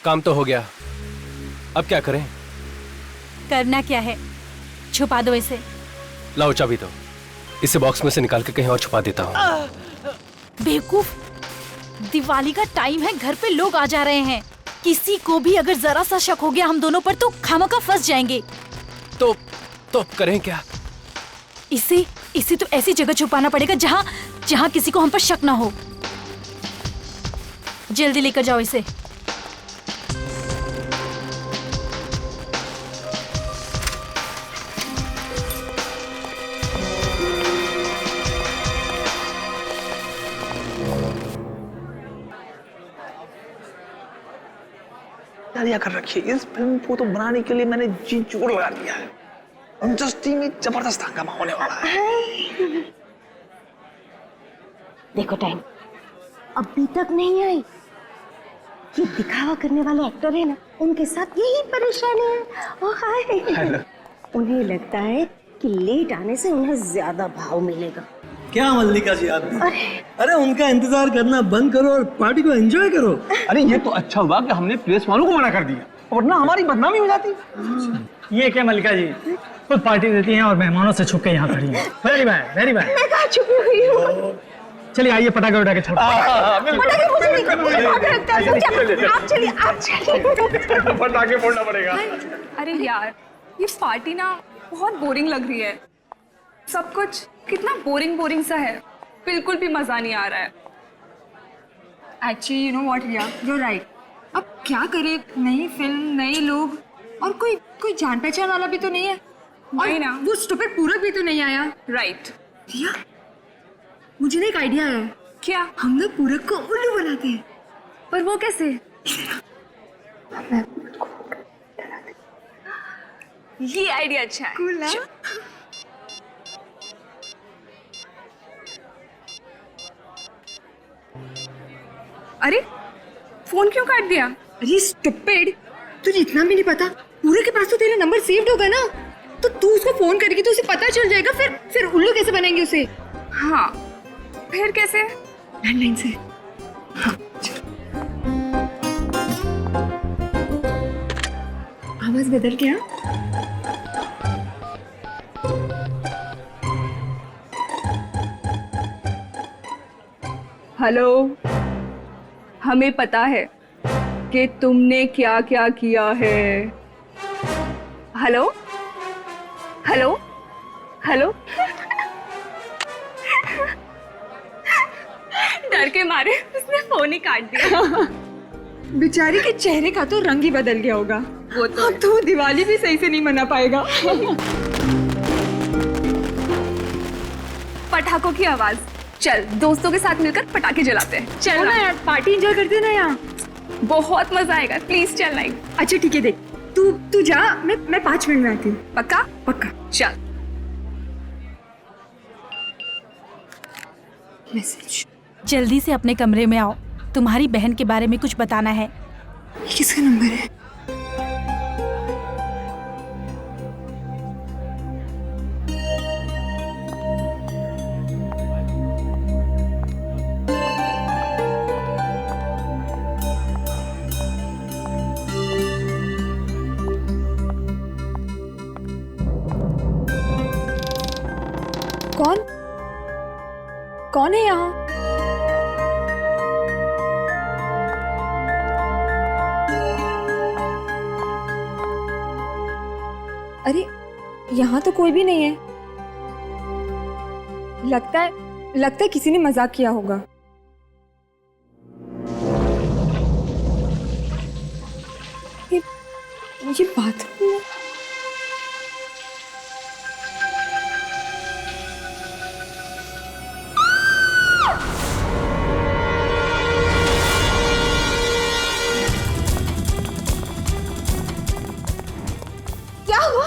काम तो हो गया, अब क्या करें? करना क्या है? छुपा दो इसे। लाओ चाबी दो, इसे बॉक्स में से निकाल के कहीं और छुपा देता हूँ। बेवकूफ, दिवाली का टाइम है, घर पे लोग आ जा रहे हैं। किसी को भी अगर जरा सा शक हो गया हम दोनों पर तो खामखा फंस जाएंगे। तो करें क्या? इसे तो ऐसी जगह छुपाना पड़ेगा जहाँ किसी को हम पर शक ना हो। जल्दी लेकर जाओ इसे। तैयारियां कर रखी है। इस फिल्म को तो बनाने के लिए मैंने जी जोर लगा दिया है। इंडस्ट्री में जबरदस्त हंगामा होने वाला है। देखो टाइम अभी तक नहीं आई। ये दिखावा करने वाले एक्टर है ना, उनके साथ यही परेशानी है। ओ हाय, उन्हें लगता है कि लेट आने से उन्हें ज्यादा भाव मिलेगा। क्या मल्लिका जी आप भी? अरे उनका इंतजार करना बंद करो और पार्टी को एंजॉय करो। अरे ये तो अच्छा हुआ कि हमने प्रेस वालों को मना कर दिया, वरना हमारी बदनामी हो जाती। ये क्या मल्लिका जी खुद पार्टी देती हैं और मेहमानों से छुप के यहाँ खड़ी हैं। Very bad, very bad. मैं कहाँ छुपी हुई हूँ? चलिए आइए पटाखे उठा के छोड़। पटाखे मुझे नहीं, मुझे भाग लगता है। आप चलिए, आप चलिए। पटाखे फोड़ना पड़ेगा। अरे यार, ये पार्टी ना बहुत बोरिंग लग रही है। सब कुछ कितना बोरिंग सा है, बिल्कुल भी मजा नहीं आ रहा है। Actually you know what Riya, you right. अब क्या करे, नई फिल्म, नए लोग और कोई जान पहचान वाला भी तो नहीं है। और ना वो स्टूपिड पूरक भी तो नहीं आया। राइट रिया, मुझे ना एक आइडिया है। क्या? हम लोग पूरक को उल्लू बनाते हैं। पर वो कैसे? ये आइडिया अच्छा है। कूल ना? अरे फोन क्यों काट दिया? अरे स्टूपिड, तुझे इतना भी नहीं पता? पूरे के पास तो तेरा नंबर सेव्ड होगा ना, तो तू उसको फोन करेगी तो उसे पता चल जाएगा। फिर उल्लू कैसे बनाएंगे उसे? हाँ, फिर कैसे? लैंडलाइन से। हाँ, आवाज बदल गया। हेलो, हमें पता है कि तुमने क्या क्या किया है। Hello hello hello. डर के मारे उसने फोन ही काट दिया। बेचारी के चेहरे का तो रंग ही बदल गया होगा। वो तो अब तो दिवाली भी सही से नहीं मना पाएगा। पटाखों की आवाज। चल दोस्तों के साथ मिलकर पटाखे जलाते हैं। चल ना यार, पार्टी एंजॉय करते ना यहाँ। बहुत मजा आएगा, प्लीज चल नाइक। अच्छा ठीक है, देख तू जा, मैं 5 मिनट में आती हूँ। पक्का? पक्का। चल। मैसेज। जल्दी से अपने कमरे में आओ, तुम्हारी बहन के बारे में कुछ बताना है। ये किसका नंबर है? कौन है यहाँ? अरे यहाँ तो कोई भी नहीं है। लगता है किसी ने मजाक किया होगा। ये बाथरूम में क्या हुआ?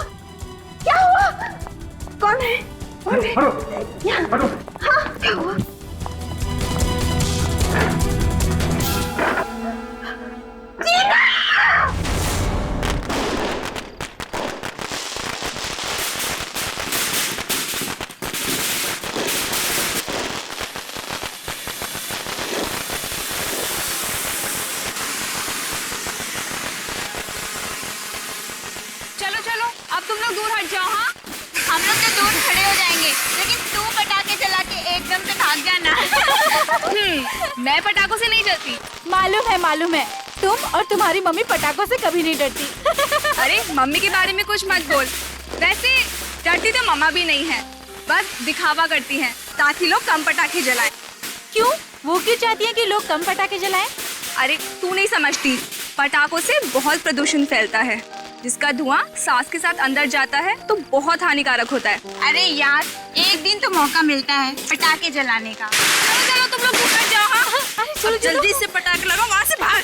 लोग दूर हट जाओ। हाँ, हम लोग तो दूर खड़े हो जाएंगे, लेकिन तू पटाखे चला के एकदम से भाग जाना। मैं पटाखों से नहीं डरती। मालूम है तुम और तुम्हारी मम्मी पटाखों से कभी नहीं डरती। अरे मम्मी के बारे में कुछ मत बोल। वैसे डरती तो मम्मा भी नहीं है, बस दिखावा करती हैं ताकि लोग कम पटाखे जलाएं। क्यों? वो क्यों चाहती है कि लोग कम पटाखे जलाएं? अरे तू नहीं समझती, पटाखों से बहुत प्रदूषण फैलता है, जिसका धुआं सांस के साथ अंदर जाता है तो बहुत हानिकारक होता है। अरे यार, एक दिन तो मौका मिलता है पटाखे जलाने का। चलो तुम लोग दूर हट जाओ। हाँ, अरे चलो जल्दी से पटाखे लगाओ, वहाँ से भाग।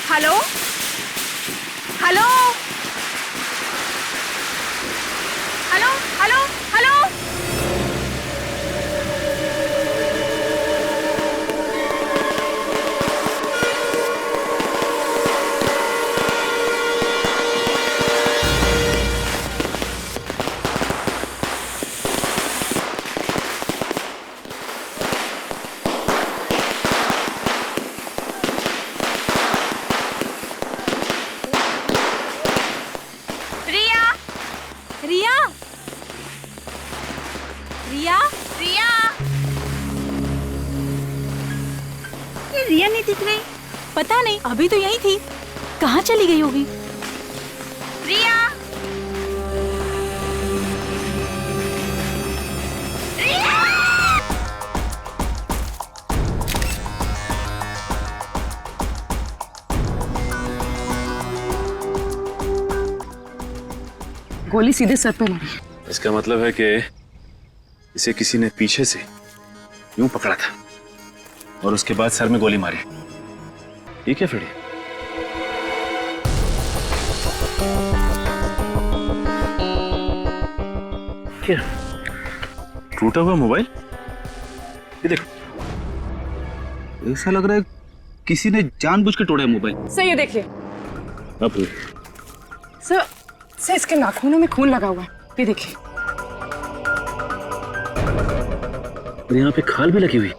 Hello hello hello hello hello. Riya नहीं दिख रही। पता नहीं, अभी तो यही थी, कहाँ चली गई होगी? रिया, गोली सीधे सर पे लगी। इसका मतलब है कि इसे किसी ने पीछे से यूं पकड़ा था और उसके बाद सर में गोली मारी। ये क्या फिर? क्या टूटा हुआ मोबाइल? ये देखो, ऐसा लग रहा है किसी ने जानबूझ के तोड़ा है मोबाइल। सर ये देखिए। अब सर इसके नाखूनों में खून लगा हुआ है, ये देखिए। और यहाँ पे खाल भी लगी हुई।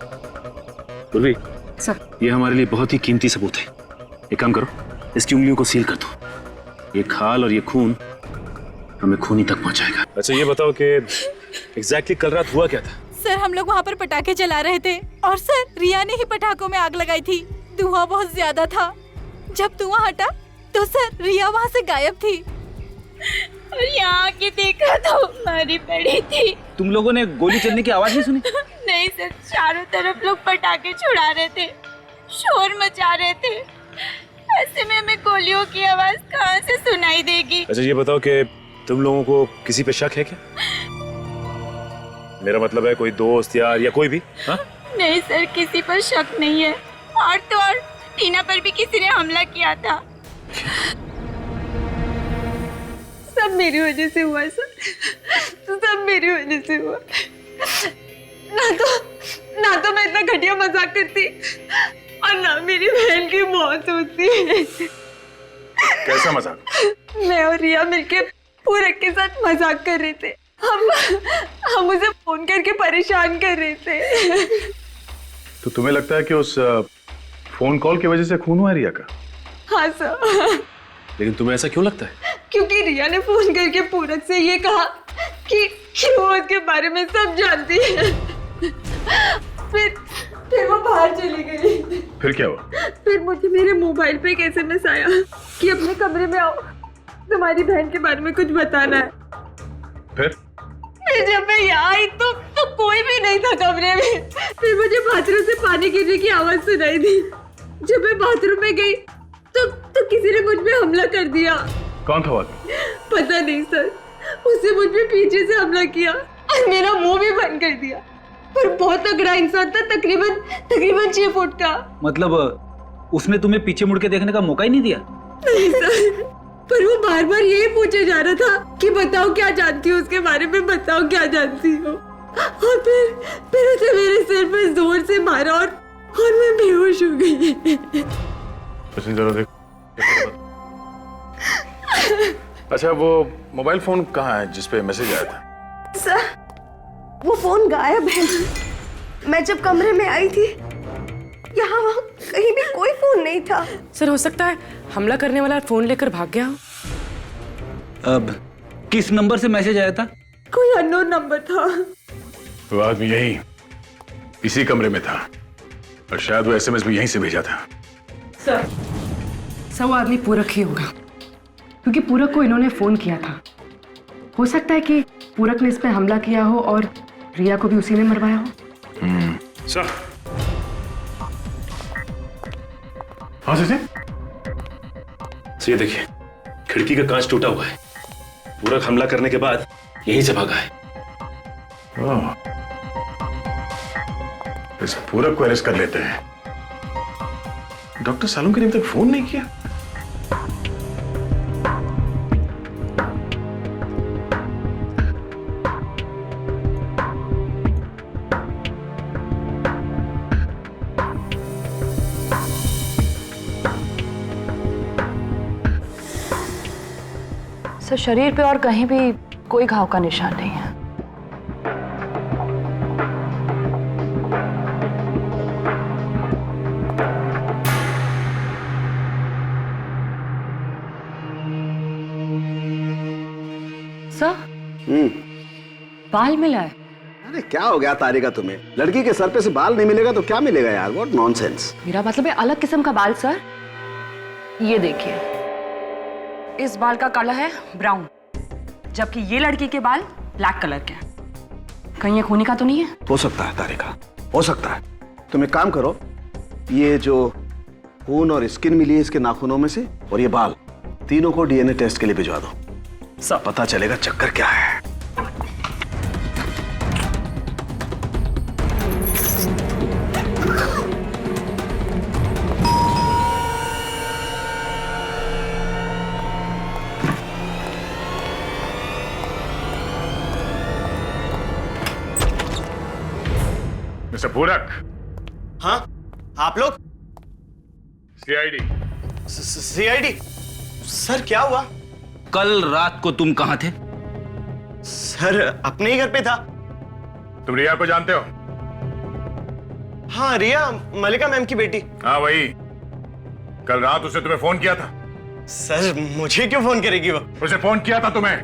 पूर्वी, सर ये हमारे लिए बहुत ही कीमती सबूत है। एक काम करो, इसकी उंगलियों को सील कर दो। ये खाल और ये खून हमें खूनी तक पहुंचाएगा। अच्छा ये बताओ कि एग्जैक्टली कल रात हुआ क्या था? सर हम लोग वहाँ पर पटाखे जला रहे थे और सर रिया ने ही पटाखों में आग लगाई थी। धुआं बहुत ज्यादा था। जब धुआं हटा तो सर रिया वहाँ से गायब थी और यहाँ के देखा तो मरी पड़ी थी। तुम लोगों ने गोली चलने की आवाज नहीं सुनी? नहीं सर, चारों तरफ लोग पटाखे छुड़ा रहे थे, शोर मचा रहे थे। ऐसे में हमें गोलियों की आवाज कहाँ से सुनाई देगी? अच्छा ये बताओ कि तुम लोगों को किसी पे शक है क्या? मेरा मतलब है कोई दोस्त यार या कोई भी? हाँ? नहीं सर, किसी पर शक नहीं है। और तो और टीना पर भी किसी ने हमला किया था। सब मेरी वजह से हुआ सर, सब मेरी वजह से हुआ। ना तो मैं इतना घटिया मजाक करती और ना मेरी बहन की मौत होती। कैसा मजाक? मैं और रिया मिलके पूरक के साथ मजाक कर रहे थे। हम उसे फोन करके परेशान कर रहे थे। तो तुम्हें लगता है कि उस फोन कॉल की वजह से खून हुआ रिया का? हाँ सर। लेकिन तुम्हें ऐसा क्यों लगता है? क्योंकि रिया ने फोन करके पूरक से ये कहा कि वो उसके बारे में सब जानती है। फिर वो बाहर चली गई। फिर क्या हुआ? फिर मुझे मेरे मोबाइल पे एक SMS आया कि अपने कमरे में आओ, तुम्हारी बहन के बारे में कुछ बताना है। फिर जब मैं यहाँ आई तो कोई भी नहीं था कमरे में। फिर मुझे बाथरूम से पानी गिरने की आवाज सुनाई दी। जब मैं बाथरूम में गई तो किसी ने मुझ पे हमला कर दिया। कौन था वो? पता नहीं सर, उसने मुझ पे पीछे से हमला किया और मेरा मुंह भी बंद कर दिया। पर बहुत तगड़ा इंसान था, तकरीबन 6 फुट का। मतलब उसने तुम्हें पीछे मुड़ के देखने का मौका ही नहीं दिया? नहीं सर, पर वो बार बार यही पूछे जा रहा था कि बताओ क्या जानती हो उसके बारे में, बताओ क्या जानती हो। और फिर उसे मेरे सिर पर जोर से मारा और मैं बेहोश हो गई। जरा देख। अच्छा, वो मोबाइल फोन कहाँ है जिस पे मैसेज आया था? सर, वो फोन गायब है। मैं जब कमरे में आई थी, यहाँ वहाँ कहीं भी कोई फोन नहीं था। सर, हो सकता है हमला करने वाला फोन लेकर भाग गया हो। अब किस नंबर से मैसेज आया था? कोई अननोन नंबर था। वो आदमी यही इसी कमरे में था और शायद वो एसएमएस भी यहीं से भेजा था। सर, वो आदमी पूरक ही होगा, क्योंकि पूरक को इन्होंने फोन किया था। हो सकता है कि पूरक ने इस पे हमला किया हो और रिया को भी उसी ने मरवाया हो। सर, हाँ सर, ये देखिए, खिड़की का कांच टूटा हुआ है। पूरक हमला करने के बाद यहीं से भागा है। इस पूरक को अरेस्ट कर लेते हैं। डॉक्टर सालुंके ने अभी तक फोन नहीं किया। सर, शरीर पे और कहीं भी कोई घाव का निशान नहीं है। सर, बाल मिला है। अरे क्या हो गया तारिका तुम्हें? लड़की के सर पे से बाल नहीं मिलेगा तो क्या मिलेगा यार? What nonsense. मेरा मतलब है अलग किस्म का बाल सर। ये देखिए, इस बाल का कलर है ब्राउन, जबकि ये लड़की के बाल ब्लैक कलर के हैं। कहीं ये खूनी का तो नहीं है? हो सकता है तारिका, हो सकता है। तुम एक काम करो, ये जो खून और स्किन मिली है इसके नाखूनों में से और ये बाल, तीनों को डीएनए टेस्ट के लिए भिजवा दो। सब पता चलेगा चक्कर क्या है। मिस्टर पूरक। हाँ, आप लोग? सीआईडी। सीआईडी? सर, क्या हुआ? कल रात को तुम कहां थे? सर, अपने ही घर पे था। तुम रिया को जानते हो? हाँ, रिया मलिका मैम की बेटी। हाँ वही। कल रात उसने तुम्हें फोन किया था। सर, मुझे क्यों फोन करेगी वो? उसे फोन किया था तुम्हें।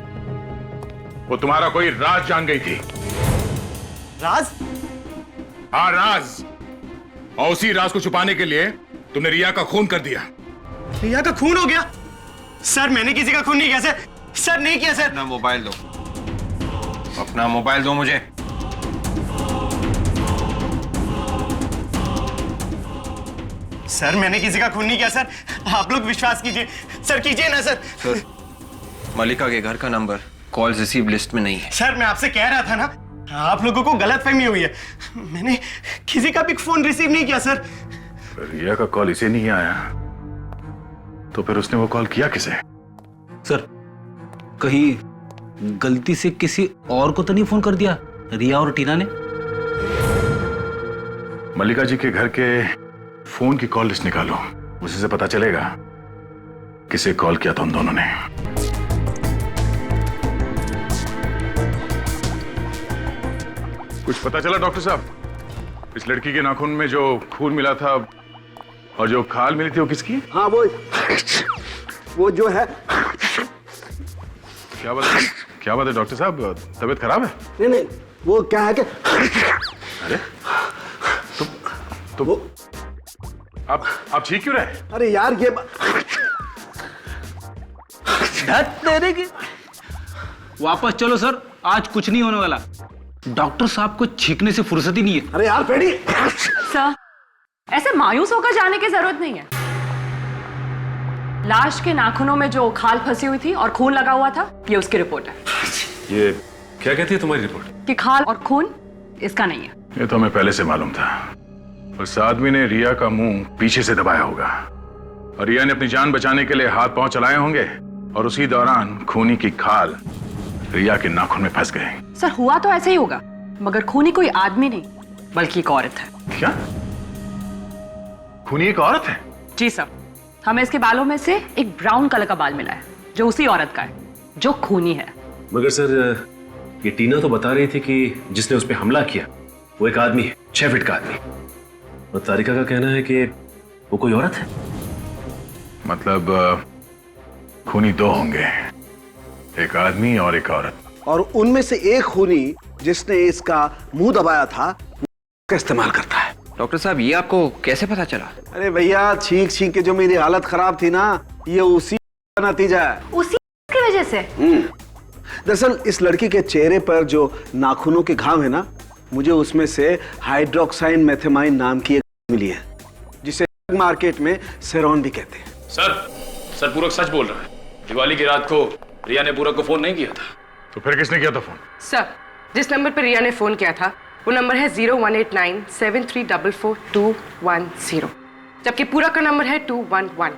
वो तुम्हारा कोई राज जान गई थी। राज? हाँ, राज। और उसी राज को छुपाने के लिए तुमने रिया का खून कर दिया। रिया का खून हो गया? सर, मैंने किसी का खून नहीं किया सर। सर, नहीं किया सर। अपना मोबाइल दो, अपना मोबाइल दो मुझे। सर, मैंने किसी का खून नहीं किया सर। आप लोग विश्वास कीजिए सर, कीजिए ना सर। सर, मलिका के घर का नंबर कॉल रिसीव लिस्ट में नहीं है। सर, मैं आपसे कह रहा था ना, आप लोगों को गलतफहमी हुई है। मैंने किसी का भी फोन रिसीव नहीं किया सर। रिया का कॉल इसे नहीं आया तो फिर उसने वो कॉल किया किसे? सर, कहीं गलती से किसी और को तो नहीं फोन कर दिया रिया और टीना ने? मल्लिका जी के घर के फोन की कॉल लिस्ट निकालो, उसी से पता चलेगा किसे कॉल किया था उन दोनों ने। कुछ पता चला डॉक्टर साहब? इस लड़की के नाखून में जो खून मिला था और जो खाल मिली थी वो किसकी? हाँ, वो जो है। क्या बात है डॉक्टर साहब, तबीयत खराब है? नहीं, वो क्या है कि अरे तो आप ठीक क्यों रहे? अरे यार, ये तेरे की वापस चलो सर, आज कुछ नहीं होने वाला। डॉक्टर साहब को छींकने से फुर्सत ही नहीं है। अरे यार पेड़ी। सर, ऐसे मायूस होकर जाने की जरूरत नहीं है। लाश के नाखूनों में जो खाल फंसी हुई थी और खून लगा हुआ था, ये उसकी रिपोर्ट है। ये क्या कहती है तुम्हारी रिपोर्ट? कि खाल और खून इसका नहीं है। ये तो हमें पहले से मालूम था। उस आदमी ने रिया का मुंह पीछे से दबाया होगा और रिया ने अपनी जान बचाने के लिए हाथ पांव चलाए होंगे और उसी दौरान खूनी की खाल रिया के नाखून में फंस गए। सर, हुआ तो ऐसे ही होगा, मगर खूनी कोई आदमी नहीं बल्कि एक औरत है। क्या? खूनी एक औरत है? जी सर, हमें इसके बालों में से एक ब्राउन कलर का बाल मिला है जो उसी औरत का है, जो खूनी है। मगर सर, ये टीना तो बता रही थी कि जिसने उस पर हमला किया वो एक आदमी है, 6 फीट का आदमी। और तारिका का कहना है कि वो कोई औरत है। मतलब खूनी 2 होंगे, एक आदमी और एक औरत। और उनमें से एक खूनी जिसने इसका मुंह दबाया था का इस्तेमाल करता है। डॉक्टर साहब, ये आपको कैसे पता चला? अरे भैया, छींक छींक के जो मेरी हालत खराब थी ना, ये उसी का नतीजा है। उसी की वजह से? दरअसल इस लड़की के चेहरे पर जो नाखूनों के घाव है ना, मुझे उसमें से हाइड्रोक्साइन मेथेमाइन नाम की एक मिली है, जिसे मार्केट में सेरोन भी कहते हैं। सर पूरक सच बोल रहा है। दिवाली की रात को रिया ने पूरक को फोन नहीं किया था। तो फिर किसने किया था फोन? सर, जिस नंबर पर रिया ने फोन किया था वो नंबर है 01897344 जबकि पूरक का नंबर है 211।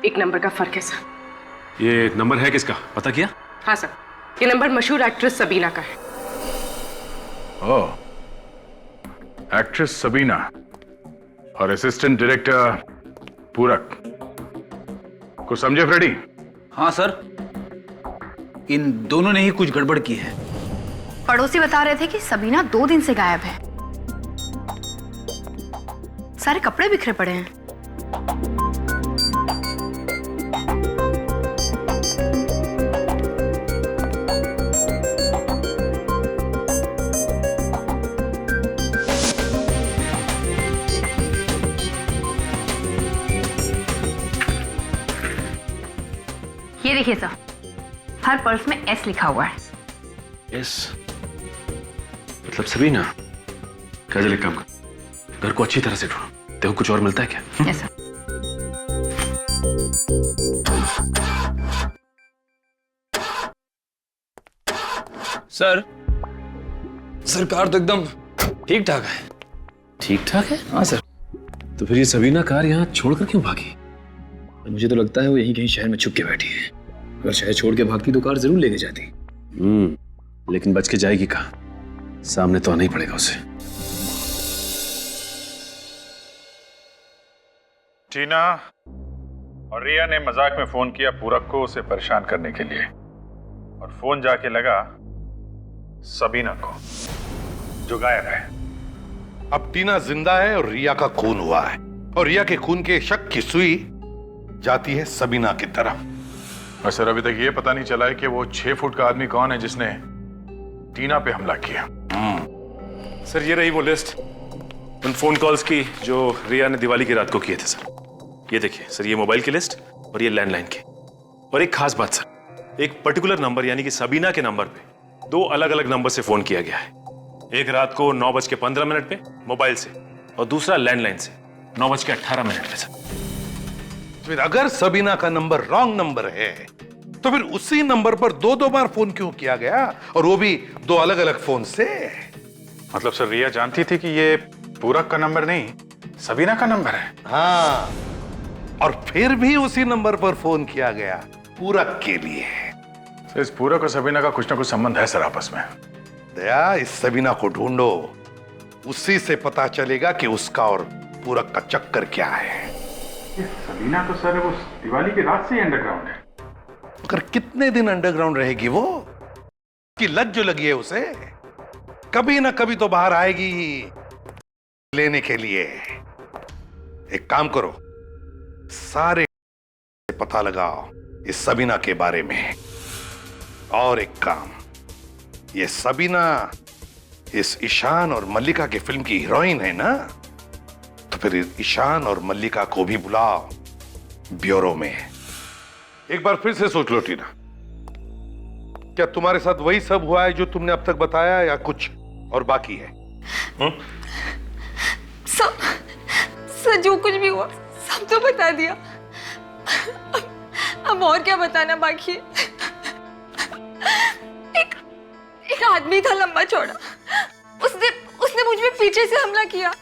एक नंबर का फर्क है सर। ये नंबर है किसका, पता किया? हाँ सर, ये नंबर मशहूर एक्ट्रेस सबीना का है। ओह, एक्ट्रेस सबीना और असिस्टेंट डायरेक्टर पूरक। कुछ समझे फ्रेडी? हाँ सर, इन दोनों ने ही कुछ गड़बड़ की है। पड़ोसी बता रहे थे कि सबीना 2 दिन से गायब है। सारे कपड़े बिखरे पड़े हैं। ये देखिए सर, हर पर्स में एस लिखा हुआ है। यस, मतलब सबीना। काजल, एक काम कर, घर को अच्छी तरह से ढूंढो, देखो कुछ और मिलता है क्या। Yes sir. सर, सरकार तो एकदम ठीक ठाक है। ठीक ठाक है? हाँ सर। तो फिर ये सबीना कार यहाँ छोड़कर क्यों भागी? मुझे तो लगता है वो यहीं कहीं शहर में छुप के बैठी है। अगर शहर छोड़ के भागती तो कार जरूर लेके जाती। लेकिन बच के जाएगी कहाँ? सामने तो आना ही पड़ेगा उसे। टीना और रिया ने मजाक में फोन किया पूरक को उसे परेशान करने के लिए, और फोन जाके लगा सबीना को, जो गायब है। अब टीना जिंदा है और रिया का खून हुआ है, और रिया के खून के शक की सुई जाती है सबीना की तरफ। और सर, अभी तक ये पता नहीं चला है कि वो 6 फुट का आदमी कौन है जिसने टीना पे हमला किया। सर, ये रही वो लिस्ट उन फोन कॉल्स की जो रिया ने दिवाली की रात को किए थे सर। ये देखिए सर, ये मोबाइल की लिस्ट और ये लैंडलाइन की। और एक खास बात सर, एक पर्टिकुलर नंबर यानी कि सबीना के नंबर पे 2 अलग अलग नंबर से फोन किया गया है। एक रात को 9:15 पे मोबाइल से, और दूसरा लैंडलाइन से 9:18 पे सर। फिर अगर सबीना का नंबर रॉन्ग नंबर है तो फिर उसी नंबर पर 2-2 बार फोन क्यों किया गया, और वो भी 2 अलग अलग फोन से? मतलब सर, रिया जानती थी कि ये पूरक का नंबर नहीं, सबीना का नंबर है। हाँ, और फिर भी उसी नंबर पर फोन किया गया पूरक के लिए। तो इस पूरक और सबीना का कुछ ना कुछ संबंध है सर आपस में। दया, इस सबीना को ढूंढो, उसी से पता चलेगा कि उसका और पूरक का चक्कर क्या है। सबीना तो सर वो दिवाली की रात से ही अंडरग्राउंड है। मगर कितने दिन अंडरग्राउंड रहेगी वो? कि लत जो लगी है उसे, कभी ना कभी तो बाहर आएगी लेने के लिए। एक काम करो, सारे पता लगाओ इस सबीना के बारे में। और एक काम, ये सबीना इस ईशान और मल्लिका की फिल्म की हीरोइन है ना, तो फिर ईशान और मल्लिका को भी बुलाओ ब्यूरो में। एक बार फिर से सोच लो टीना, क्या तुम्हारे साथ वही सब हुआ है जो तुमने अब तक बताया, या कुछ और बाकी है? सब जो कुछ भी हुआ सब तो बता दिया। अब और क्या बताना बाकी है? एक आदमी था लंबा चौड़ा, उसने मुझ पे पीछे से हमला किया।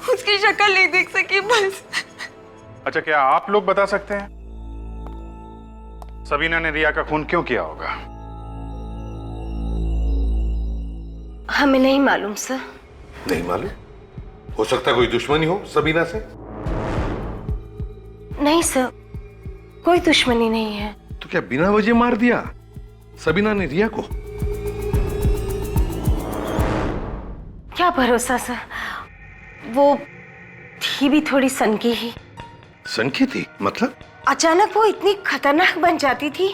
उसकी शक्ल नहीं देख सकी बस। अच्छा, क्या आप लोग बता सकते हैं सबीना ने रिया का खून क्यों किया होगा? हमें नहीं मालूम सर। नहीं मालूम? हो सकता है कोई दुश्मनी हो सबीना से। नहीं सर, कोई दुश्मनी नहीं है। तो क्या बिना वजह मार दिया सबीना ने रिया को? क्या भरोसा सर, वो थी भी थोड़ी सनकी ही। सनकी थी मतलब? अचानक वो इतनी खतरनाक बन जाती थी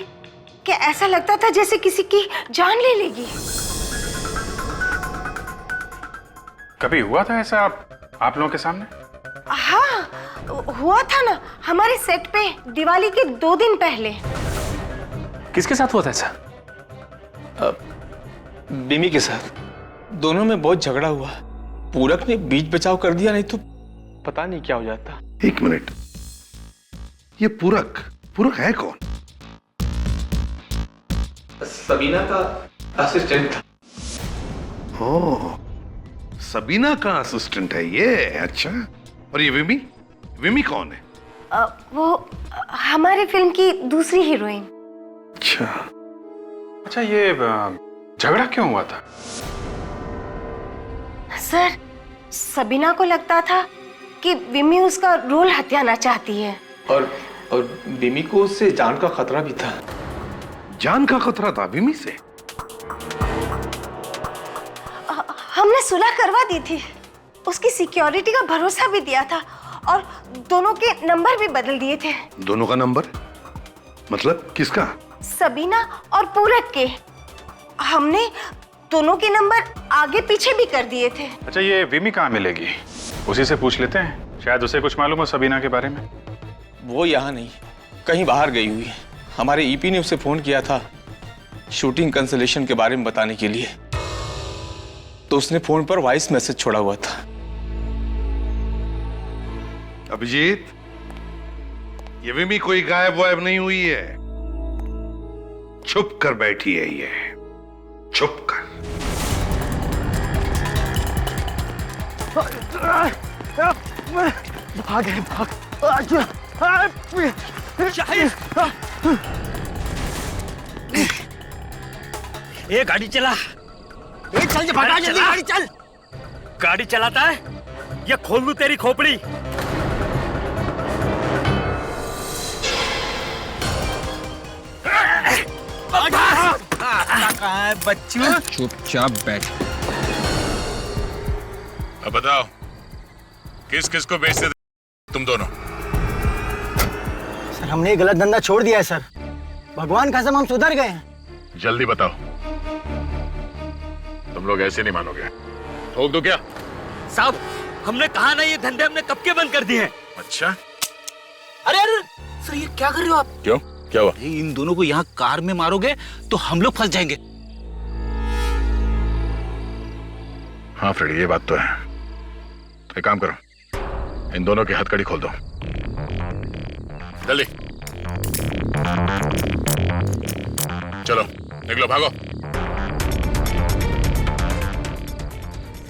कि ऐसा लगता था जैसे किसी की जान ले लेगी। कभी हुआ था ऐसा आप लोगों के सामने? हाँ, हुआ था ना, हमारे सेट पे दिवाली के 2 दिन पहले। किसके साथ हुआ था ऐसा? बिमी के साथ। दोनों में बहुत झगड़ा हुआ। पूरक ने बीच बचाव कर दिया, नहीं तो पता नहीं क्या हो जाता। 1 मिनट, ये पूरक है कौन? सबीना का असिस्टेंट था। ओह, सबीना का असिस्टेंट है ये। अच्छा, और ये विमी कौन है? वो हमारे फिल्म की दूसरी हीरोइन। अच्छा, ये झगड़ा क्यों हुआ था? सर, सबीना को लगता था कि विमी उसका रोल हथियाना चाहती है। और विमी को उससे जान का खतरा भी था। जान का खतरा था विमी से? हमने सुलह करवा दी थी, उसकी सिक्योरिटी का भरोसा भी दिया था और दोनों के नंबर भी बदल दिए थे। दोनों का नंबर मतलब किसका? सबीना और पूरक के। हमने दोनों के नंबर आगे पीछे भी कर दिए थे। अच्छा, ये विमी कहाँ मिलेगी? उसी से पूछ लेते हैं, शायद उसे कुछ मालूम हो सबीना के बारे में। वो यहाँ नहीं, कहीं बाहर गई हुई है। हमारे ईपी ने उसे फोन किया था शूटिंग कैंसलेशन के बारे में बताने के लिए, तो उसने फोन पर वॉइस मैसेज छोड़ा हुआ था। अभिजीत, ये विमी कोई गायब वायब नहीं हुई है, छुप कर बैठी है ये, छुप कर। ये गाड़ी चला, चल भगा जल्दी, गाड़ी चल। गाड़ी चलाता है या खोल लूं तेरी खोपड़ी? कहाँ है बच्चू? चुपचाप बैठ। अब बताओ, किस को बेचते थे तुम दोनों? सर, हमने गलत धंधा छोड़ दिया है सर। भगवान कसम हम सुधर गए हैं। जल्दी बताओ, तुम लोग ऐसे नहीं मानोगे। ठोक दो क्या? साहब, हमने कहा ना, ये धंधे हमने कब के बंद कर दिए हैं। अच्छा, अरे सर, ये क्या कर रहे हो आप? क्यों, क्या हुआ? इन दोनों को यहाँ कार में मारोगे तो हम लोग फंस जाएंगे। हाँ फ्रेडी, ये बात तो है। एक काम करो, इन दोनों की हथकड़ी खोल दो जल्दी। चलो निकलो, भागो।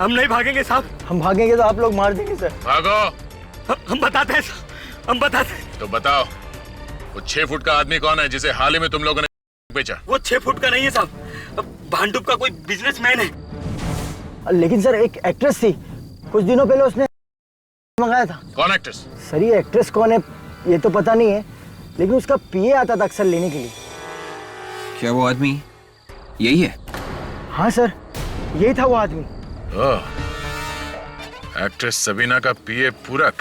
हम नहीं भागेंगे साहब। हम भागेंगे तो आप लोग मार देंगे सर। भागो। हम बताते हैं साहब, हम बताते हैं। तो बताओ, वो 6 फुट का आदमी कौन है जिसे हाल ही में तुम लोगों ने बेचा? वो 6 फुट का नहीं है साहब, भांडुप का कोई बिजनेसमैन है। लेकिन सर, एक एक्ट्रेस थी, कुछ दिनों पहले उसने मंगाया था। कौन एक्ट्रेस? सर, ये एक्ट्रेस कौन है ये तो पता नहीं है, लेकिन उसका पीए आता था अक्सर लेने के लिए। क्या वो आदमी यही है? हाँ सर, यही था वो आदमी। एक्ट्रेस सबीना का पीए पूरक।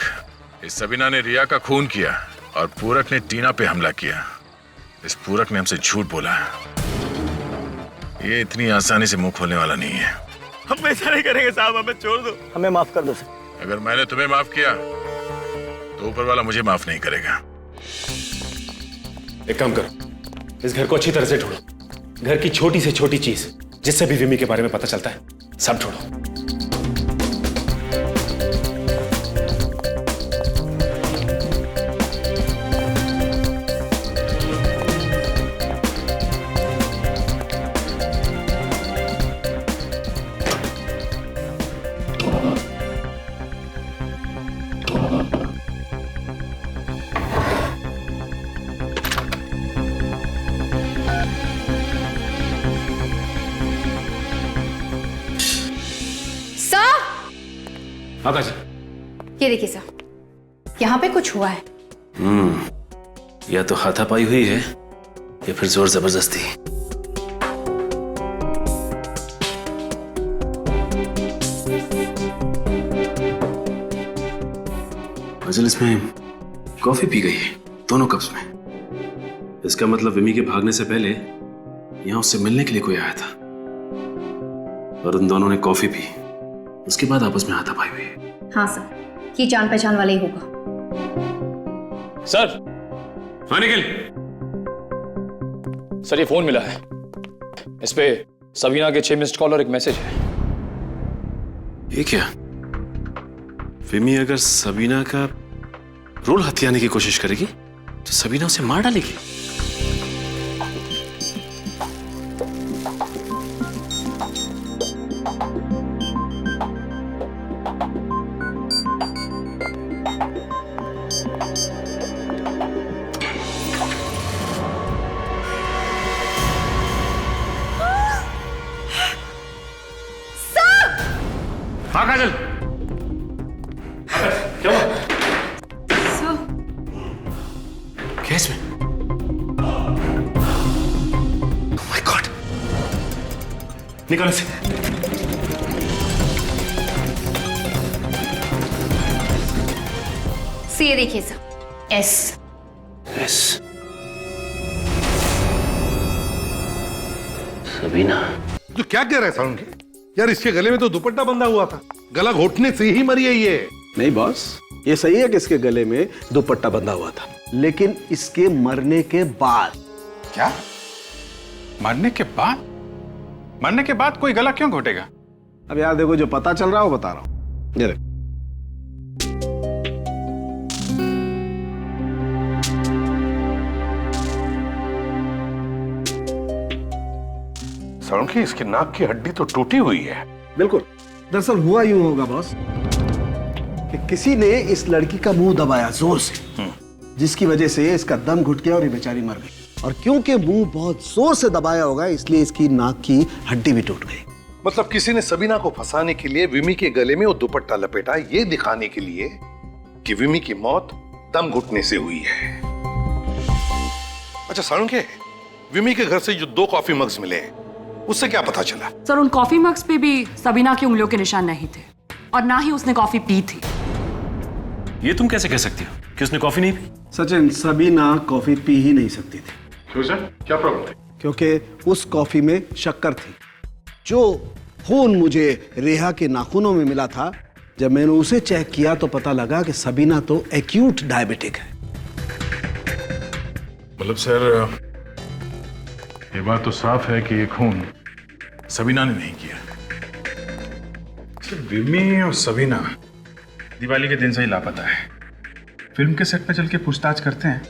इस सबीना ने रिया का खून किया और पूरक ने टीना पे हमला किया। इस पूरक ने हमसे झूठ बोला। ये इतनी आसानी से मुंह खोलने वाला नहीं है। हम ऐसा नहीं करेंगे साहब, हमें छोड़ दो। हमें माफ कर दो सर। अगर मैंने तुम्हें माफ किया तो ऊपर वाला मुझे माफ नहीं करेगा। एक काम करो, इस घर को अच्छी तरह से ढूंढो। घर की छोटी से छोटी चीज जिससे भी विमी के बारे में पता चलता है, सब ढूंढो। ये देखिए सर, यहाँ पे कुछ हुआ है। या तो हाथापाई हुई है या फिर जोर जबरदस्ती। मजलिस में कॉफी पी गई है दोनों कप्स में। इसका मतलब विमी के भागने से पहले यहां उससे मिलने के लिए कोई आया था और उन दोनों ने कॉफी पी, उसके बाद आपस में हाथापाई हुई। हाँ सर, ये जान पहचान वाला ही होगा। सर। हाँ निखिल। सर ये फोन मिला है, इस पे सबीना के 6 मिस्ड कॉल और एक मैसेज है। ये क्या? विमी अगर सबीना का रोल हथियाने की कोशिश करेगी तो सबीना उसे मार डालेगी। हाँ काजल, क्या हुआ? क्या इसमें? माय गॉड, निकालो इसे। ये देखिए सर, एस। सबीना। तो क्या कह रहा है साउंड के? यार इसके गले में तो दुपट्टा बंधा हुआ था, गला घोटने से ही मरी है ये। नहीं बॉस, ये सही है कि इसके गले में दुपट्टा बंधा हुआ था, लेकिन इसके मरने के बाद। क्या? मरने के बाद? मरने के बाद कोई गला क्यों घोटेगा? अब यार देखो, जो पता चल रहा है वो बता रहा हूं। ये देखो, साउंड इसकी नाक की हड्डी तो टूटी हुई है। बिल्कुल। दरअसल हुआ यूं होगा बॉस कि किसी ने इस लड़की का मुंह दबाया जोर से, जिसकी वजह से इसका दम घुट गया और ये बेचारी मर गई। और क्योंकि मुंह बहुत जोर से दबाया होगा, इसलिए इसकी नाक की हड्डी भी टूट गई। मतलब किसी ने सबीना को फंसाने के लिए विमी के गले में वो दुपट्टा लपेटा, ये दिखाने के लिए कि विमी की मौत दम घुटने से हुई है। अच्छा साउंड के, विमी के घर से जो 2 कॉफी मग्स मिले उससे क्या पता चला? सर उन कॉफी मग्स पे भी सबीना की उंगलियों के निशान नहीं थे और ना ही उसने कॉफी पी थी। ये तुम कैसे कह सकती हो कि उसने कॉफी नहीं पी? सचिन, सबीना कॉफी पी ही नहीं सकती थी। क्यों सर, क्या प्रॉब्लम थी? क्योंकि उस कॉफी में शक्कर थी। जो खून मुझे रेहा के नाखूनों में मिला था, जब मैंने उसे चेक किया तो पता लगा कि सबीना तो एक्यूट डायबिटिक है। मतलब सर, ये बात तो साफ है कि ये खून सबीना ने नहीं किया। सिर्फ विमी और सबीना दिवाली के दिन से ही लापता है। फिल्म के सेट पे चल के पूछताछ करते हैं,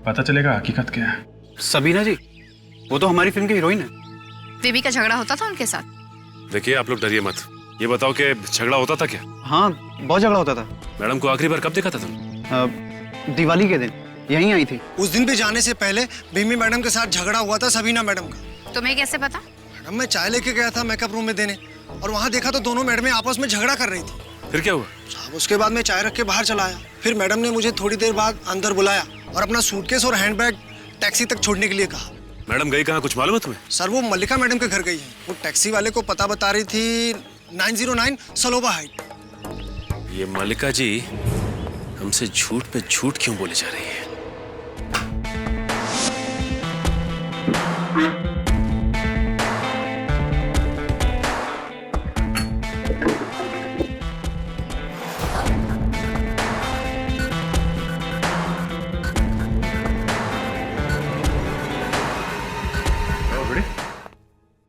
पता चलेगा हकीकत क्या है। सबीना जी, वो तो हमारी फिल्म की हीरोइन है। विमी का झगड़ा होता था उनके साथ। देखिए आप लोग डरिए मत, ये बताओ कि झगड़ा होता था क्या? हाँ, बहुत झगड़ा होता था। मैडम को आखिरी बार कब देखा था तुम? दिवाली के दिन यहीं आई थी। उस दिन भी जाने से पहले विमी मैडम के साथ झगड़ा हुआ था सबीना मैडम का। तुम्हें कैसे पता? मैडम, मैं चाय लेके गया था मेकअप रूम में देने, और वहाँ देखा तो दोनों मैडमें आपस में झगड़ा कर रही थी। फिर क्या हुआ? साहब, उसके बाद मैं चाय रख के बाहर चला आया। फिर मैडम ने मुझे थोड़ी देर बाद अंदर बुलाया और अपना सूटकेस और हैंडबैग टैक्सी तक छोड़ने के लिए कहा। मैडम गई कहाँ, कुछ मालूम है तुम्हें? सर, वो मल्लिका मैडम के घर गई है। वो टैक्सी वाले को पता बता रही थी 909 सलोबा हाइट। ये मल्लिका जी हमसे झूठ पे झूठ क्यों बोले जा रही है?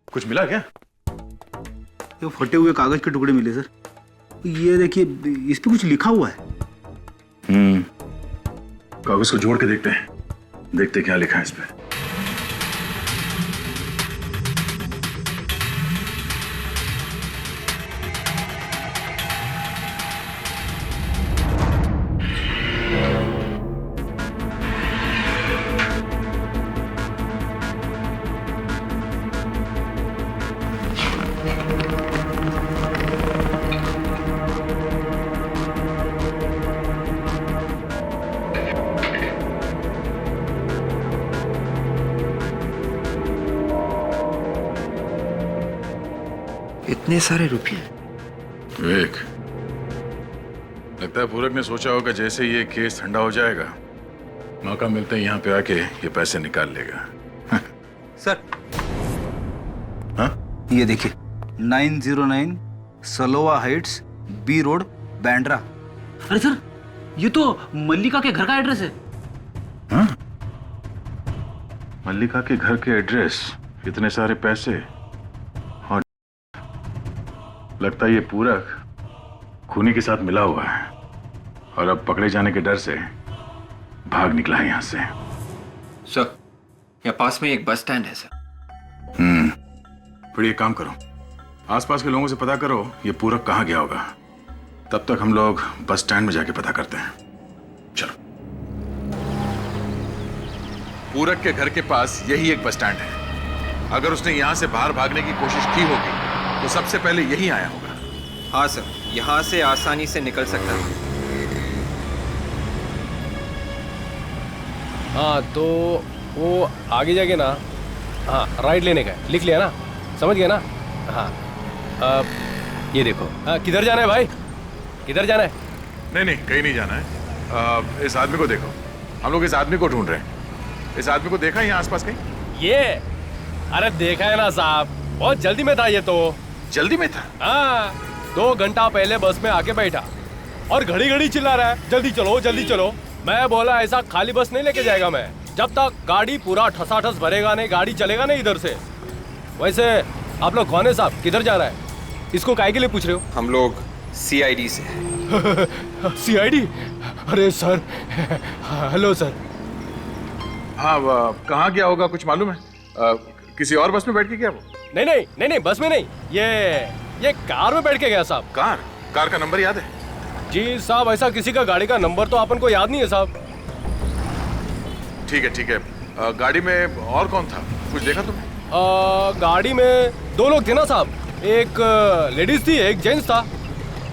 कुछ मिला क्या? ये फटे हुए कागज के टुकड़े मिले सर। ये देखिए, इस पे कुछ लिखा हुआ है। कागज को जोड़ के देखते हैं, देखते क्या लिखा है इस पे। इतने सारे रुपये? विवेक, लगता है पूरक ने सोचा होगा जैसे ये केस ठंडा हो जाएगा, मौका मिलते ही यहाँ पे आके ये पैसे निकाल लेगा। सर, हाँ? ये देखिए 909 सलोवा हाइट्स, बी रोड, बैंड्रा। अरे सर, ये तो मल्लिका के घर का एड्रेस है। हाँ? मल्लिका के घर के एड्रेस, इतने सारे पैसे, और लगता है ये पूरक खूनी के साथ मिला हुआ है और अब पकड़े जाने के डर से भाग निकला है यहाँ से। सर, यहाँ पास में एक बस स्टैंड है सर। फिर ये काम करो, आसपास के लोगों से पता करो ये पूरक कहाँ गया होगा। तब तक हम लोग बस स्टैंड में जाके पता करते हैं। चलो। पूरक के घर के पास यही एक बस स्टैंड है। अगर उसने यहां से बाहर भागने की कोशिश की होगी तो सबसे पहले यही आया होगा। हाँ सर, यहाँ से आसानी से निकल सकता है। हाँ तो वो आगे जाके ना, हाँ राइट लेने का है, लिख लिया ना, समझ गया ना? हाँ ये देखो, हाँ किधर जाना है भाई, किधर जाना है? नहीं नहीं, कहीं नहीं जाना है। इस आदमी को देखो, हम लोग इस आदमी को ढूंढ रहे हैं। इस आदमी को देखा है यहाँ आसपास कहीं? ये अरे देखा है ना साहब, बहुत जल्दी में था ये तो। जल्दी में था? हाँ, 2 घंटा पहले बस में आके बैठा और घड़ी घड़ी चिल्ला रहा है जल्दी चलो जल्दी चलो। मैं बोला ऐसा खाली बस नहीं लेके जाएगा मैं, जब तक गाड़ी पूरा ठसाठस भरेगा नहीं, गाड़ी चलेगा नहीं इधर से। वैसे आप लोग कौन है साहब, किधर जा रहा है? इसको काहे के लिए पूछ रहे हो? हम लोग CID से। CID? अरे सर, हेलो सर। हाँ, कहाँ गया होगा कुछ मालूम है? किसी और बस में बैठ के गया वो? नहीं नहीं नहीं नहीं, बस में नहीं, ये कार में बैठ के गया साहब। कार का नंबर याद है? जी साहब, ऐसा किसी का गाड़ी का नंबर तो अपन को याद नहीं है साहब। ठीक है। गाड़ी में और कौन था, कुछ देखा तुमने? गाड़ी में 2 लोग थे ना साहब, एक लेडीज थी, एक जेंट्स था।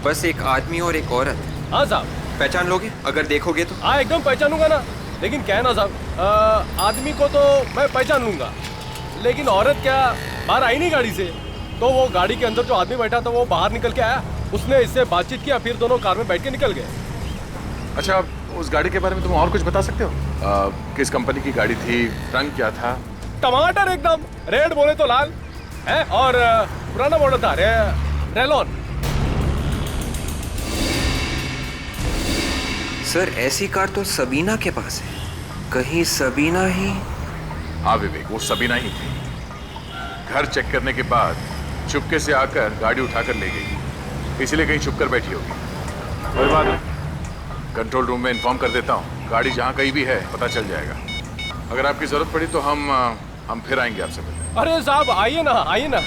बस एक आदमी और एक औरत। हाँ साहब। पहचान लोगे अगर देखोगे तो? हाँ एकदम पहचानूंगा ना, लेकिन क्या है ना साहब, आदमी को तो मैं पहचान लूंगा, लेकिन औरत क्या बाहर आई नहीं गाड़ी से। तो वो गाड़ी के अंदर जो आदमी बैठा था वो बाहर निकल के आया, उसने इससे बातचीत किया, फिर दोनों कार में बैठ के निकल गए। अच्छा, उस गाड़ी के बारे में तुम और कुछ बता सकते हो? किस कंपनी की गाड़ी थी, रंग क्या था? टमाटर एकदम, रेड बोले तो लाल है, और पुराना मॉडल था, रेलॉन। सर ऐसी कार तो सबीना के पास है, कहीं सबीना ही? हाँ विवेक, वो सबीना ही थी। घर चेक करने के बाद चुपके से आकर गाड़ी उठाकर ले गई, इसलिए कहीं छुप कर बैठी होगी। कोई बात नहीं, कंट्रोल रूम में इन्फॉर्म कर देता हूँ, गाड़ी जहाँ कहीं भी है पता चल जाएगा। अगर आपकी जरूरत पड़ी तो हम फिर आएंगे आपसे मिलने। अरे साहब आइए ना, आइए ना।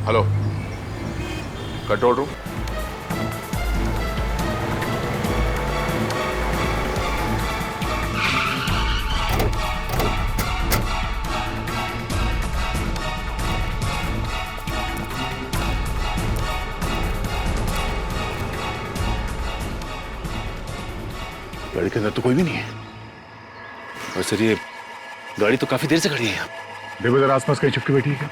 Hello, control room. गाड़ी के अंदर तो कोई भी नहीं है। और सर ये गाड़ी तो काफी देर से खड़ी है यहाँ। देखो जरा आसपास कहीं छुपके बैठी है क्या?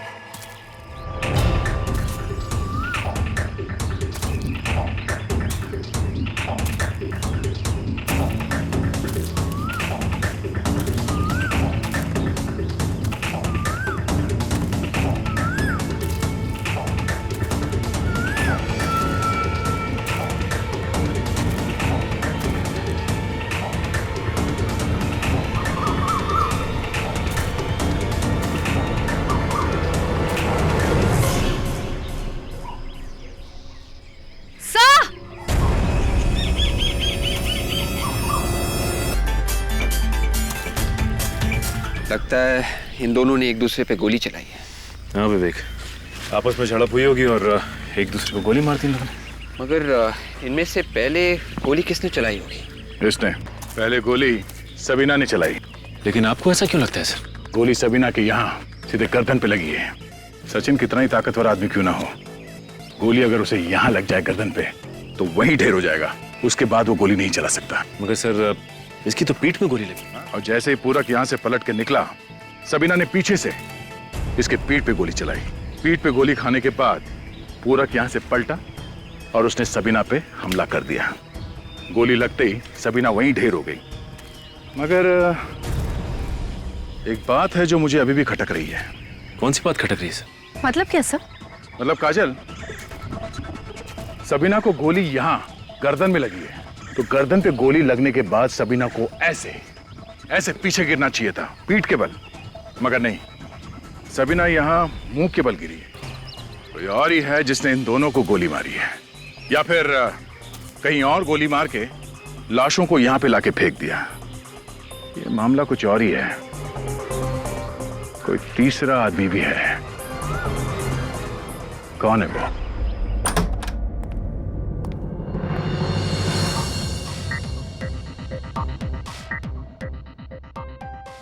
लगता है इन दोनों ने एक दूसरे पे गोली चलाई है। हाँ विवेक, आपस में झड़प हुई होगी और एक दूसरे को गोली मार दी इन लोगों ने। मगर इनमें से पहले गोली किसने चलाई होगी? इसने पहले गोली सबीना ने चलाई। लेकिन आपको ऐसा क्यों लगता है सर? गोली सबीना के यहाँ सीधे गर्दन पे लगी है। सचिन कितना ही ताकतवर आदमी क्यों ना हो, गोली अगर उसे यहाँ लग जाए गर्दन पे तो वहीं ढेर हो जाएगा, उसके बाद वो गोली नहीं चला सकता। मगर सर इसकी तो पीठ में गोली लगी। और जैसे ही पूरक यहाँ से पलट के निकला, सबीना ने पीछे से इसके पीठ पे गोली चलाई। पीठ पे गोली खाने के बाद पूरक यहां से पलटा और उसने सबीना पे हमला कर दिया। गोली लगते ही सबीना वहीं ढेर हो गई। मगर एक बात है जो मुझे अभी भी खटक रही है। कौन सी बात खटक रही है सर? मतलब क्या सर? मतलब काजल, सबीना को गोली यहां गर्दन में लगी है, तो गर्दन पे गोली लगने के बाद सबीना को ऐसे ऐसे पीछे गिरना चाहिए था, पीठ के बल। मगर नहीं, सबीना यहां मुंह के बल गिरी है। कोई और ही है जिसने इन दोनों को गोली मारी है, या फिर कहीं और गोली मार के लाशों को यहां पे लाके फेंक दिया। ये मामला कुछ और ही है। कोई तीसरा आदमी भी है। कौन है वो?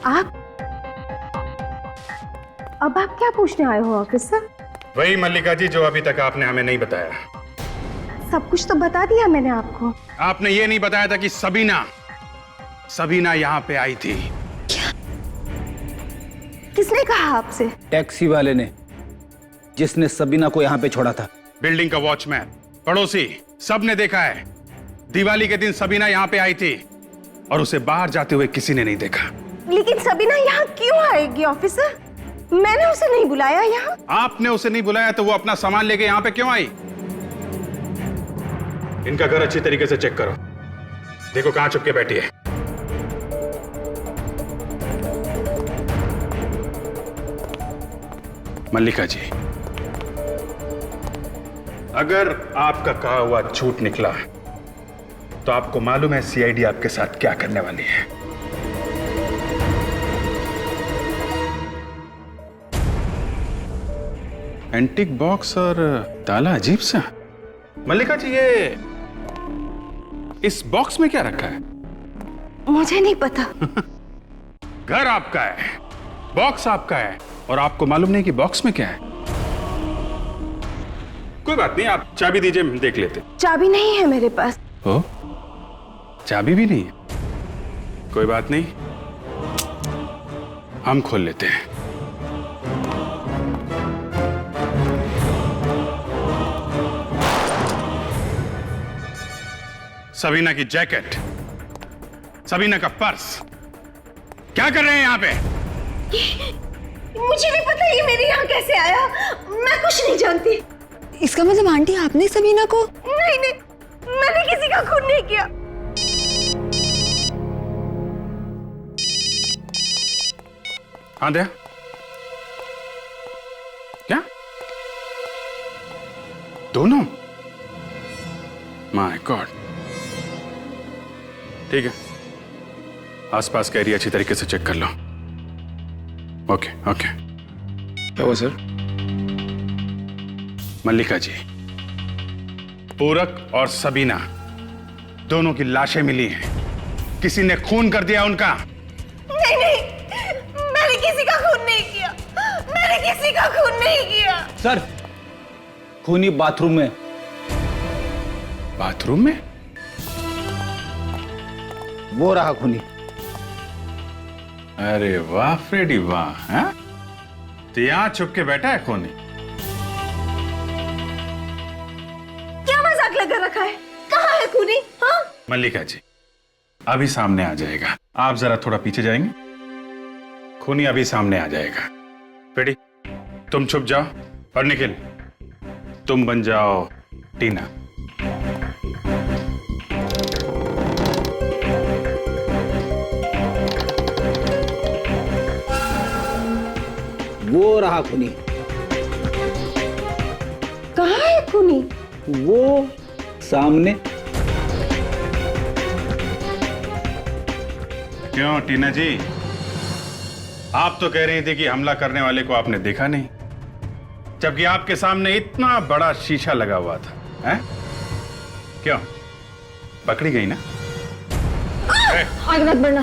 आप अब आप क्या पूछने आए हो ऑफिसर? वही मल्लिका जी जो अभी तक आपने हमें नहीं बताया। सब कुछ तो बता दिया मैंने आपको। आपने ये नहीं बताया था कि सबीना यहाँ पे आई थी। क्या? किसने कहा आपसे? टैक्सी वाले ने, जिसने सबीना को यहाँ पे छोड़ा था। बिल्डिंग का वॉचमैन, पड़ोसी, सब ने देखा है। दिवाली के दिन सबीना यहाँ पे आई थी और उसे बाहर जाते हुए किसी ने नहीं देखा। लेकिन सबीना यहाँ क्यों आएगी ऑफिसर? मैंने उसे नहीं बुलाया यहाँ। आपने उसे नहीं बुलाया तो वो अपना सामान लेके यहाँ पे क्यों आई? इनका घर अच्छी तरीके से चेक करो, देखो कहां छुप के बैठी है। मल्लिका जी, अगर आपका कहा हुआ झूठ निकला तो आपको मालूम है सीआईडी आपके साथ क्या करने वाली है। एंटीक बॉक्स और ताला अजीब सा। मल्लिका जी, ये इस बॉक्स में क्या रखा है? मुझे नहीं पता। घर आपका है, बॉक्स आपका है, और आपको मालूम नहीं कि बॉक्स में क्या है। कोई बात नहीं, आप चाबी दीजिए, हम देख लेते। चाबी नहीं है मेरे पास। ओ, चाबी भी नहीं है? कोई बात नहीं, हम खोल लेते हैं। सबीना की जैकेट, सबीना का पर्स, क्या कर रहे हैं यहाँ पे? मुझे नहीं पता ये मेरे यहाँ कैसे आया। मैं कुछ नहीं जानती। इसका मतलब आंटी आपने सबीना को? नहीं नहीं, मैंने किसी का खून नहीं किया। हाँ दया, क्या दोनों? My God. ठीक है, आसपास का एरिया अच्छी तरीके से चेक कर लो। Okay okay. क्या हुआ सर? मल्लिका जी, पूरक और सबीना दोनों की लाशें मिली हैं। किसी ने खून कर दिया उनका। नहीं नहीं, मैंने किसी का खून नहीं किया। मैंने किसी का खून नहीं किया। सर, खूनी बाथरूम में। बाथरूम में? वो रहा खूनी। अरे वाह फ्रेडी वाह, हैं? तो यहां छुप के बैठा है खूनी। क्या मजाक लगा रखा है? कहाँ है खूनी? हाँ? मल्लिका जी, अभी सामने आ जाएगा। आप जरा थोड़ा पीछे जाएंगे, खूनी अभी सामने आ जाएगा। फ्रेडी, तुम छुप जाओ, और निखिल तुम बन जाओ टीना। वो रहा खूनी। कहाँ है खूनी? वो सामने। क्यों टीना जी, आप तो कह रही थी कि हमला करने वाले को आपने देखा नहीं, जबकि आपके सामने इतना बड़ा शीशा लगा हुआ था, हैं? क्यों पकड़ी गई ना? आगे मत बढ़ना,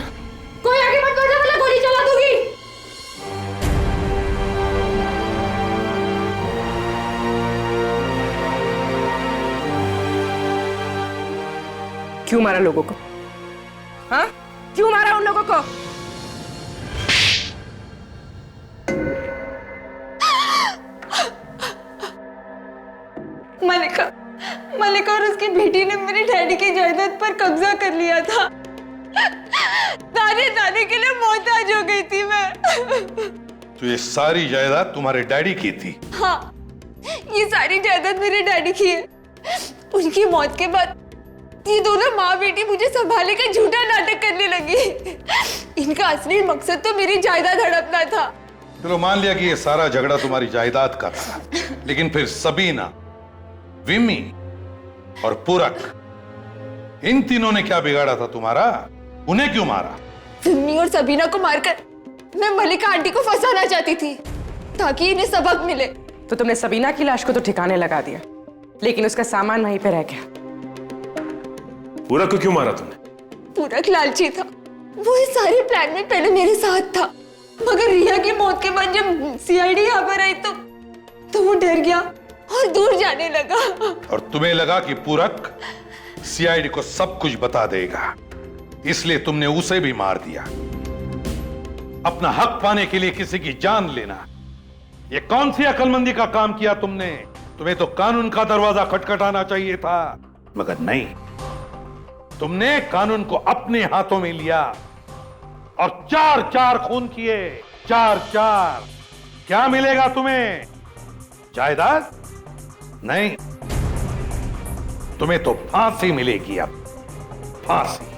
कोई आगे मत बढ़ना वरना गोली चला दूंगी। क्यों मारा लोगों को? हाँ, क्यों मारा उन लोगों को? मलिका और उसकी बेटी ने मेरे डैडी की जायदाद पर कब्जा कर लिया था। दाने के लिए मोहताज हो गई थी मैं। तो ये सारी जायदाद तुम्हारे डैडी की थी? हाँ, ये सारी जायदाद मेरे डैडी की है। उनकी मौत के बाद ये दोनों माँ बेटी मुझे संभालने का झूठा नाटक करने लगी। इनका असली मकसद तो मेरी जायदाद हड़पना था। चलो मान लिया कि ये सारा झगड़ा तुम्हारी जायदाद का था, लेकिन फिर सबीना, विमी और पूरक, इन तीनों ने क्या बिगाड़ा था तुम्हारा? उन्हें क्यों मारा? विमी और सबीना को मारकर मैं मलिका आंटी को फंसाना चाहती थी ताकि इन्हें सबक मिले। तो तुमने सबीना की लाश को तो ठिकाने लगा दिया, लेकिन उसका सामान वहीं पे रह गया। पूरक को क्यों मारा तुमने? पूरक लालची था। वो इस सारे प्लान में पहले मेरे साथ था, मगर रिया की मौत के बाद जब सीआईडी यहाँ पर आई तो वो डर गया और दूर जाने लगा। और तुम्हें लगा कि पूरक सीआईडी को सब कुछ बता देगा, इसलिए तुमने उसे भी मार दिया। अपना हक पाने के लिए किसी की जान लेना, ये कौन सी अक्लमंदी का काम किया तुमने? तुम्हें तो कानून का दरवाजा खटखटाना चाहिए था, मगर नहीं। तुमने कानून को अपने हाथों में लिया और 4-4 खून किए। 4-4। क्या मिलेगा तुम्हें? जायदाद? नहीं, तुम्हें तो फांसी मिलेगी। अब फांसी।